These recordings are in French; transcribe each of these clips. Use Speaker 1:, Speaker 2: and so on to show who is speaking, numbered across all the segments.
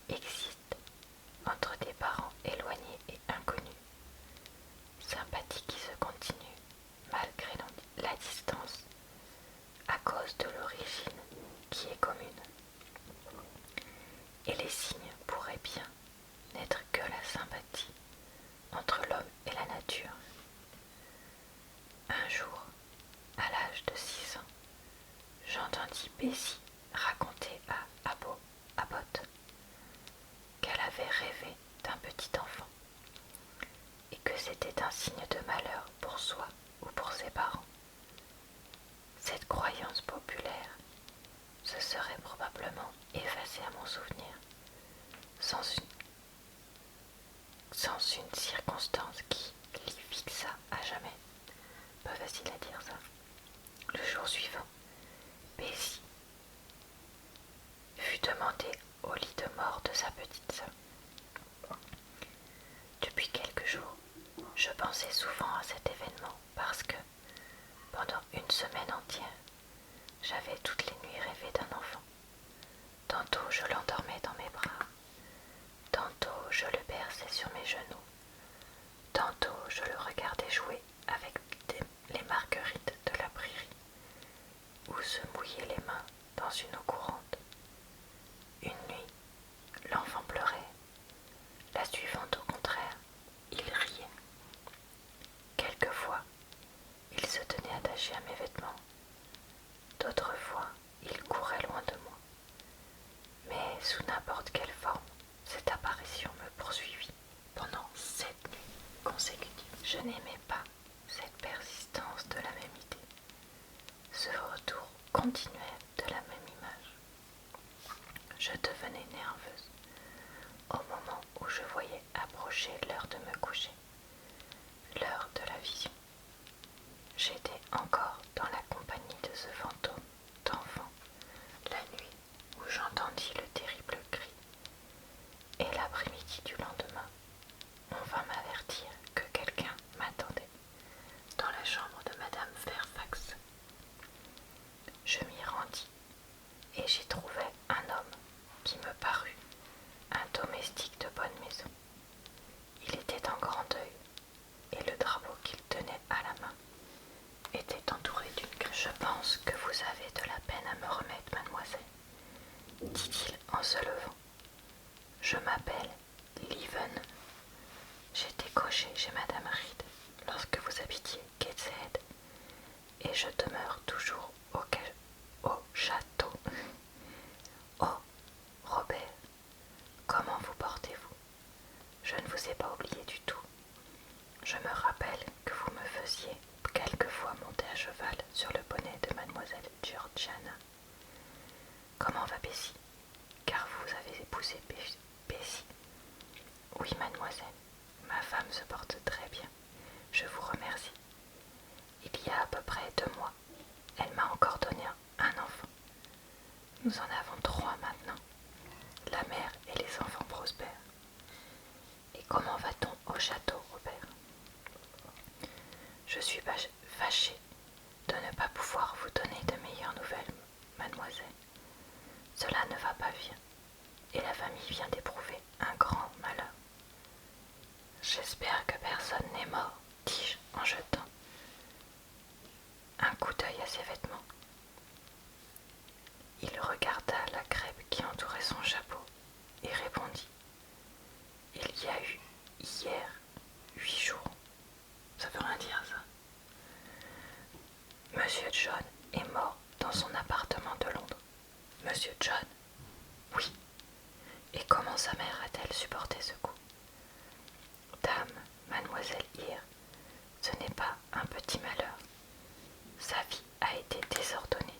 Speaker 1: qui existe entre des parents éloignés et inconnus, sympathie qui se continue malgré la distance à cause de l'origine qui est commune. Et les signes pourraient bien n'être que la sympathie entre l'homme et la nature. Un jour, à l'âge de 6 ans, j'entendis Bessie raconter à Abbott qu'elle avait rêvé d'un petit enfant et que c'était un signe de malheur pour soi ou pour ses parents. Cette croyance populaire se serait probablement effacée à mon souvenir sans une circonstance qui l'y fixa à jamais. Pas facile à dire ça. Le jour suivant, Bessie fut demandée au lit de mort de sa petite sœur. Depuis quelques jours, je pensais souvent à cet événement parce que, pendant une semaine entière, j'avais toutes les nuits rêvé d'un enfant. Tantôt je l'endormais dans mes bras, tantôt je le berçais sur mes genoux, tantôt je le regardais jouer avec les marguerites de la prairie ou se mouiller les mains dans une eau courante. Une nuit, l'enfant pleurait. La suivante, au contraire, il riait. Quelquefois, il se tenait attaché à mes vêtements. D'autres fois, il courait loin de moi. Mais sous n'importe quelle forme, cette apparition me poursuivit pendant 7 nuits consécutives. Je n'aimais pas cette persistance de la même idée, ce retour continuel de la même image. Je devenais nerveuse au moment où je voyais approcher l'heure de me coucher, l'heure de la vision. J'étais encore dans la compagnie de ce fantôme d'enfant la nuit où j'entendis le terrible cri, et l'après-midi du lendemain, on vint m'avertir que quelqu'un m'attendait dans la chambre de Madame Fairfax. Je m'y rendis et j'y trouvai un homme qui me parut un domestique de bonne maison. Il était en grand deuil et le drapeau qu'il tenait à la main était entouré d'une crête. Je pense que vous avez de la peine à me remettre, mademoiselle, dit-il en se levant. Je m'appelle Leven. J'étais cocher chez Madame Reed lorsque vous habitiez Gateshead et je demeure toujours au château. Oh, Robert, comment vous portez-vous? Je ne vous ai pas oublié du tout. Je me rappelle que vous me faisiez quelquefois monter à cheval sur le bonnet de mademoiselle Georgiana. Comment va Bessie? Car vous avez épousé Bessie. Oui, mademoiselle, ma femme se porte très bien. Je vous remercie. Il y a à peu près 2 mois, elle m'a encore donné un enfant. Nous en avons 3 maintenant. La mère et les enfants prospèrent. Et comment va-t-on au château, Robert? Je suis fâchée de ne pas pouvoir vous donner de meilleures nouvelles, mademoiselle. Cela ne va pas bien, et la famille vient d'éprouver un grand malheur. J'espère que personne n'est mort, dis-je en jetant un coup d'œil à ses vêtements. Il regarda la crêpe qui entourait son chapeau et répondit: il y a eu hier 8 jours. Ça veut rien dire, ça. Monsieur John est mort dans son appartement de Londres. Monsieur John? Oui. Et comment sa mère a-t-elle supporté ce coup? Dame, mademoiselle Eyre, ce n'est pas un petit malheur. Sa vie a été désordonnée.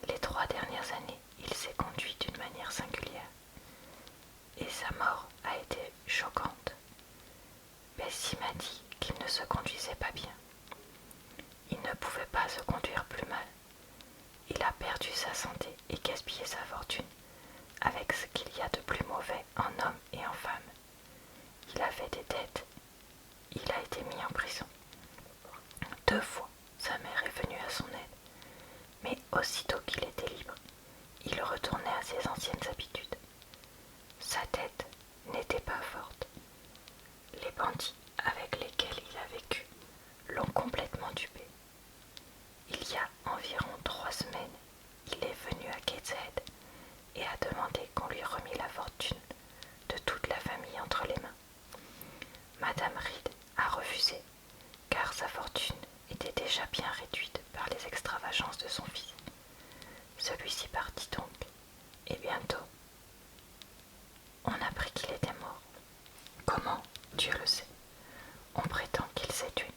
Speaker 1: Les 3 dernières années, il s'est conduit d'une manière singulière. Et sa mort a été choquante. Bessie m'a dit qu'il ne se conduisait pas bien. Il ne pouvait pas se conduire plus mal. Il a perdu sa santé et gaspillé sa fortune avec ce qu'il y a de plus mauvais en homme et en femme. Il avait des dettes. Il a été mis en prison. 2 fois, sa mère est venue à son aide. Mais aussitôt qu'il était libre, il retournait à ses anciennes habitudes. bandits avec lesquels il a vécu l'ont complètement dupé. Il y a environ 3 semaines, il est venu à Gateshead et a demandé qu'on lui remît la fortune de toute la famille entre les mains. Madame Reed a refusé, car sa fortune était déjà bien réduite par les extravagances de son fils. Celui-ci partit donc, et bientôt, on apprit qu'il était mort. Comment? Dieu le sait. On prétend qu'il s'est tué.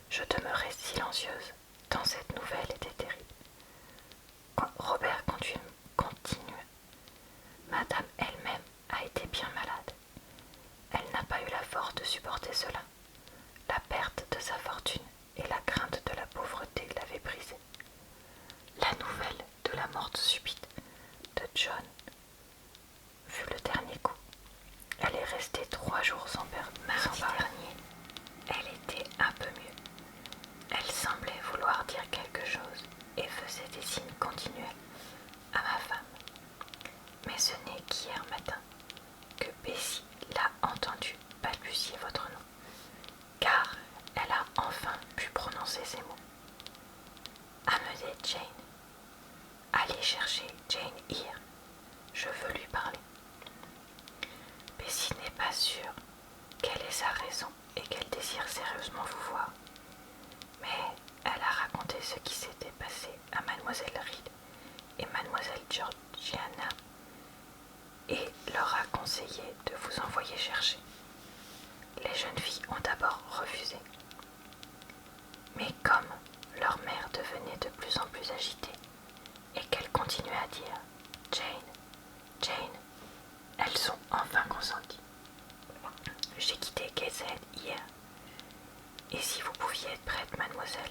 Speaker 1: Je demeurai silencieuse, tant cette nouvelle était terrible. Robert continua. Madame elle-même a été bien malade. Elle n'a pas eu la force de supporter cela. La perte de sa fortune et la crainte de la pauvreté l'avaient brisée. La nouvelle de la mort subite de John fut le dernier coup. Elle est restée 3 jours sans parler. Mardi dernier, elle était un peu mieux. Elle semblait vouloir dire quelque chose et faisait des signes continuels à ma femme. Mais ce n'est qu'hier matin que Bessie l'a entendu balbutier votre nom, car elle a enfin pu prononcer ces mots. Amenez Jane. Allez chercher Jane here. Je veux lui parler. Bessie n'est pas sûre quelle est sa raison et qu'elle désire sérieusement vous voir. Mais elle a raconté ce qui s'était passé à mademoiselle Reed et mademoiselle Georgiana et leur a conseillé de vous envoyer chercher. Les jeunes filles ont d'abord refusé. Mais comme leur mère devenait de plus en plus agitée et qu'elle continuait à dire « Jane, Jane », elles ont enfin consenti. J'ai quitté Gateshead hier. Et si vous pouviez être prête, mademoiselle,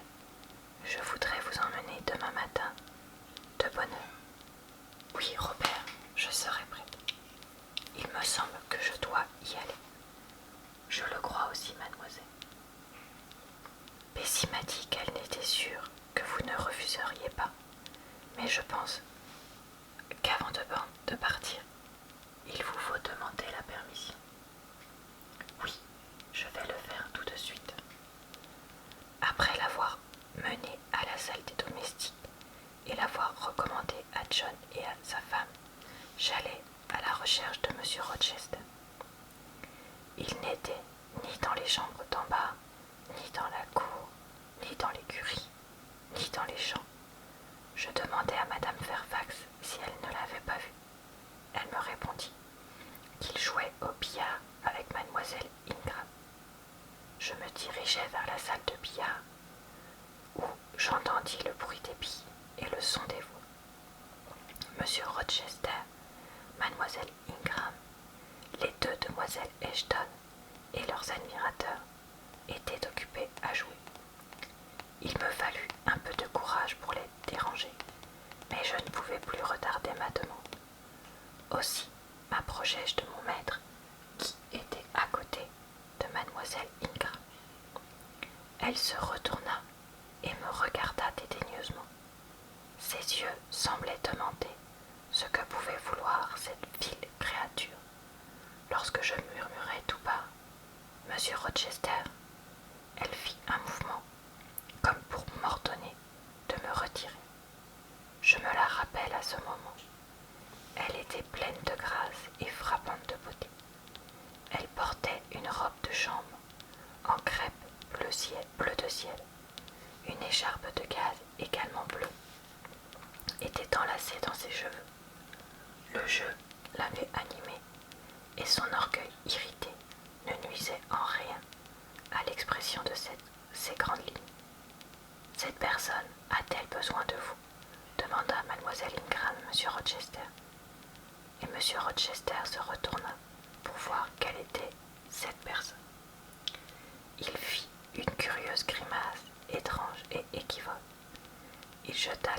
Speaker 1: je voudrais vous emmener demain matin, de bonne heure. Oui, Robert, je serai prête. Il me semble que je dois y aller. Je le crois aussi, mademoiselle. Bessie m'a dit qu'elle n'était sûre que vous ne refuseriez pas, mais je pense qu'avant de partir, il vous faut demander la permission. Oui, je vais le faire tout de suite. Après l'avoir mené à la salle des domestiques et l'avoir recommandé à John et à sa femme, j'allai à la recherche de M. Rochester. Il n'était ni dans les chambres d'en bas, ni dans la cour, ni dans l'écurie, ni dans les champs. Je demandai à Madame Fairfax si elle ne l'avait pas vu. Elle me répondit qu'il jouait au billard avec mademoiselle Ingram. Je me dirigeai vers la salle de billard, où j'entendis le bruit des billes et le son des voix. Monsieur Rochester, mademoiselle Ingram, les 2 demoiselles Ashton et leurs admirateurs étaient occupés à jouer. Il me fallut un peu de courage pour les déranger, mais je ne pouvais plus retarder ma demande. Aussi m'approchai-je de mon maître, qui était à côté de mademoiselle Ingram. Elle se retourna et me regarda dédaigneusement. Ses yeux semblaient demander ce que pouvait vouloir cette vile créature. Lorsque je murmurai tout bas « Monsieur Rochester », elle fit un mouvement, comme pour m'ordonner de me retirer. Je me la rappelle à ce moment. Elle était pleine de grâce et frappante de beauté. Elle portait une robe de chambre en crêpe bleu de ciel. Une écharpe de gaze également bleue était enlacée dans ses cheveux. Le jeu l'avait animée et son orgueil irrité ne nuisait en rien à l'expression de ces grandes lignes. Cette personne a-t-elle besoin de vous? Demanda mademoiselle Ingram M. Rochester. Et M. Rochester se retourna pour voir quelle était cette personne. Il fit une curieuse grimace étrange et équivoque. Il jeta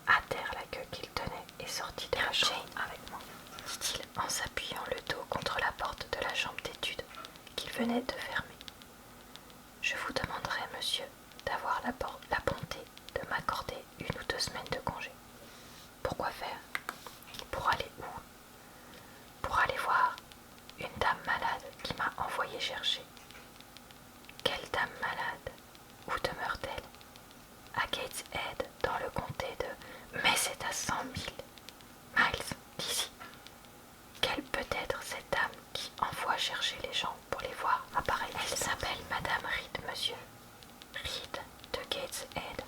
Speaker 1: à terre la queue qu'il tenait et sortit de la chambre avec moi, dit-il en s'appuyant le dos contre la porte de la chambre d'études qu'il venait de fermer. Je vous demanderai, monsieur, d'avoir la bonté de m'accorder 1 ou 2 semaines de congé. Pourquoi faire? Pour aller où? Pour aller voir une alliez chercher. Quelle dame malade? Où demeure-t-elle? À Gateshead, dans le comté de... Mais c'est à 100 000 miles d'ici. Quelle peut être cette dame qui envoie chercher les gens pour les voir apparaître? Elle s'appelle Madame Reed, monsieur. Reed de Gateshead.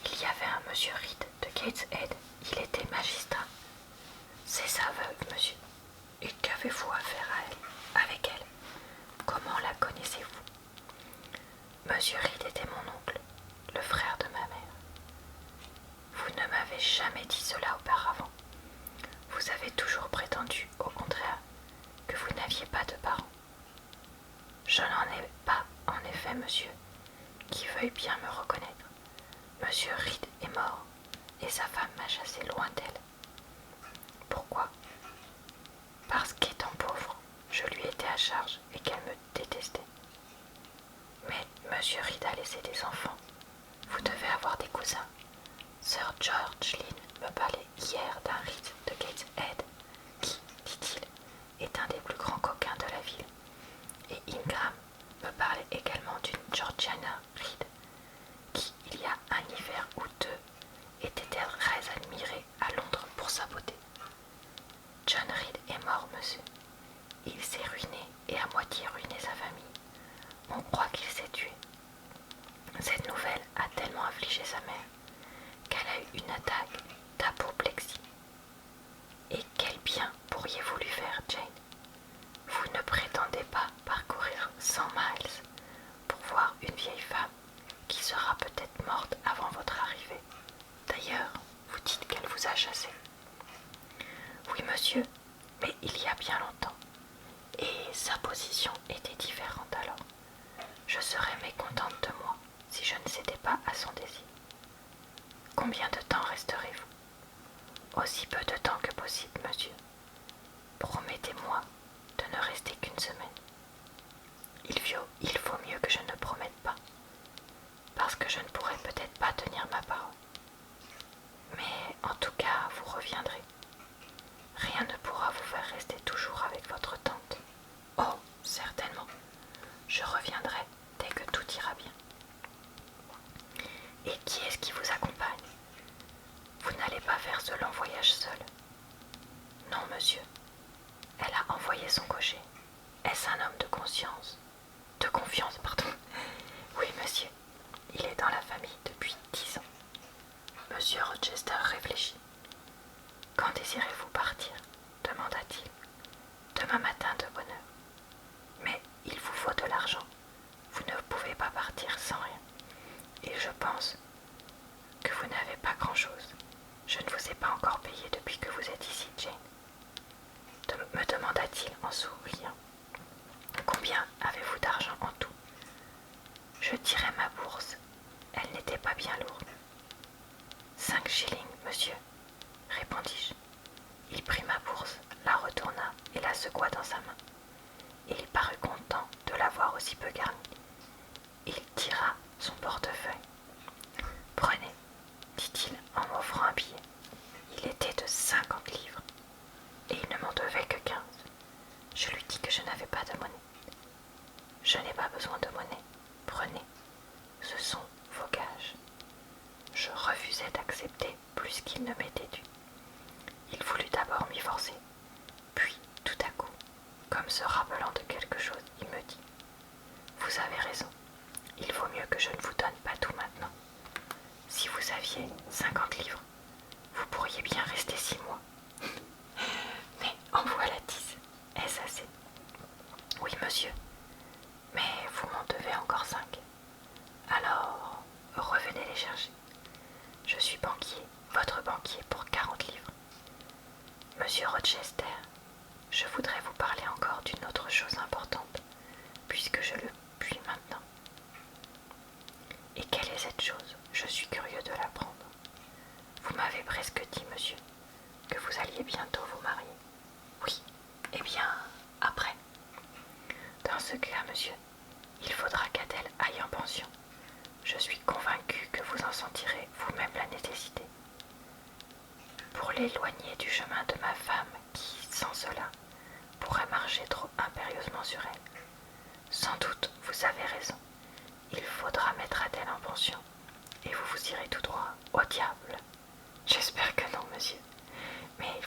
Speaker 1: Il y avait un monsieur Reed de Gateshead. Il était magistrat. C'est sa veuve, monsieur. Et qu'avez-vous à faire à elle, avec elle? Comment la connaissez-vous? Monsieur Reed était mon oncle, le frère de ma mère. Vous ne m'avez jamais dit cela auparavant. Vous avez toujours prétendu, au contraire, que vous n'aviez pas de parents. Je n'en ai pas, en effet, monsieur, qui veuille bien me reconnaître. Monsieur Reed est mort, et sa femme m'a chassé loin d'elle. Pourquoi? Parce qu'étant pauvre, je lui étais à charge et qu'elle me détestait. Mais monsieur Reed a laissé des enfants. Vous devez avoir des cousins. Sir George Lynn me parlait hier d'un Reed de Gateshead, qui, dit-il, est un des plus grands coquins de la ville. Et Ingram me parlait également d'une Georgiana Reed, qui, il y a un hiver ou deux, était très admirée à Londres pour sa beauté. John Reed est mort, monsieur. Il s'est ruiné et à moitié ruiné sa famille. On croit qu'il s'est tué. Cette nouvelle a tellement affligé sa mère qu'elle a eu une attaque d'apoplexie. Et quel bien pourriez-vous lui faire, Jane? Vous ne prétendez pas parcourir 100 miles pour voir une vieille femme qui sera peut-être morte avant votre arrivée. D'ailleurs, vous dites qu'elle vous a chassé. Oui, monsieur, mais il y a bien longtemps. Et sa position était différente alors. Je serais mécontente de moi si je ne cédais pas à son désir. Combien de temps resterez-vous? Aussi peu de temps que possible, monsieur. Promettez-moi de ne rester qu'une semaine. Il faut mieux que je ne promette pas, parce que je ne pourrai peut-être pas tenir ma parole. Mais en tout cas, vous reviendrez. Rien ne pourra vous faire rester toujours avec votre tante. Oh, certainement. Je reviendrai dès que tout ira bien. Et qui est-ce qui vous accompagne? Vous n'allez pas faire ce long voyage seul. Non, monsieur. Elle a envoyé son cocher. Est-ce un homme de conscience? De confiance, pardon. Oui, monsieur. Il est dans la famille depuis 10 ans. Monsieur Rochester réfléchit. Quand désirez-vous partir? Demanda-t-il. Demain matin de bonne heure. Mais il vous faut de l'argent. Vous ne pouvez pas partir sans rien. Et je pense que vous n'avez pas grand-chose. Je ne vous ai pas encore payé depuis que vous êtes ici, Jane. Me demanda-t-il en souriant. Combien avez-vous d'argent en tout? Je tirai ma bourse. Elle n'était pas bien lourde. 5 shillings, monsieur, répondis-je. Il prit ma bourse, la retourna et la secoua dans sa main. Et il parut content de l'avoir aussi peu garnie. Il tira son portefeuille. Prenez, dit-il en m'offrant un billet. Il était de 50 livres. Et il ne m'en devait que 15. Je lui dis que je n'avais pas de monnaie. Je n'ai pas besoin de monnaie. Prenez. Ce sont vos gages. Je refusai d'accepter plus qu'il ne m'était dû. Il voulut d'abord m'y forcer. Puis, tout à coup, comme se rappelant de quelque chose, il me dit « Vous avez raison. Il vaut mieux que je ne vous donne pas tout maintenant. Si vous aviez 50 livres, vous pourriez bien rester 6 mois. Mais en voilà 10. Est-ce assez? Oui, monsieur. Mais vous m'en devez encore 5. Alors, revenez les chercher. Je suis banquier, votre banquier, pour 40 livres. Monsieur Rochester, je voudrais vous parler encore d'une autre chose importante, puisque je le puis maintenant. Et quelle est cette chose? Je suis curieux de l'apprendre. Vous m'avez presque dit, monsieur, que vous alliez bientôt vous marier. Oui, eh bien, après. Dans ce cas, monsieur, il faudra qu'Adèle aille en pension. Je suis convaincue que vous en sentirez vous-même la nécessité. Pour l'éloigner du chemin de ma femme qui, sans cela, pourrait marcher trop impérieusement sur elle, Sans doute, vous avez raison. Il faudra mettre Adèle en pension, et vous vous irez tout droit au diable. J'espère que non, monsieur. Mais il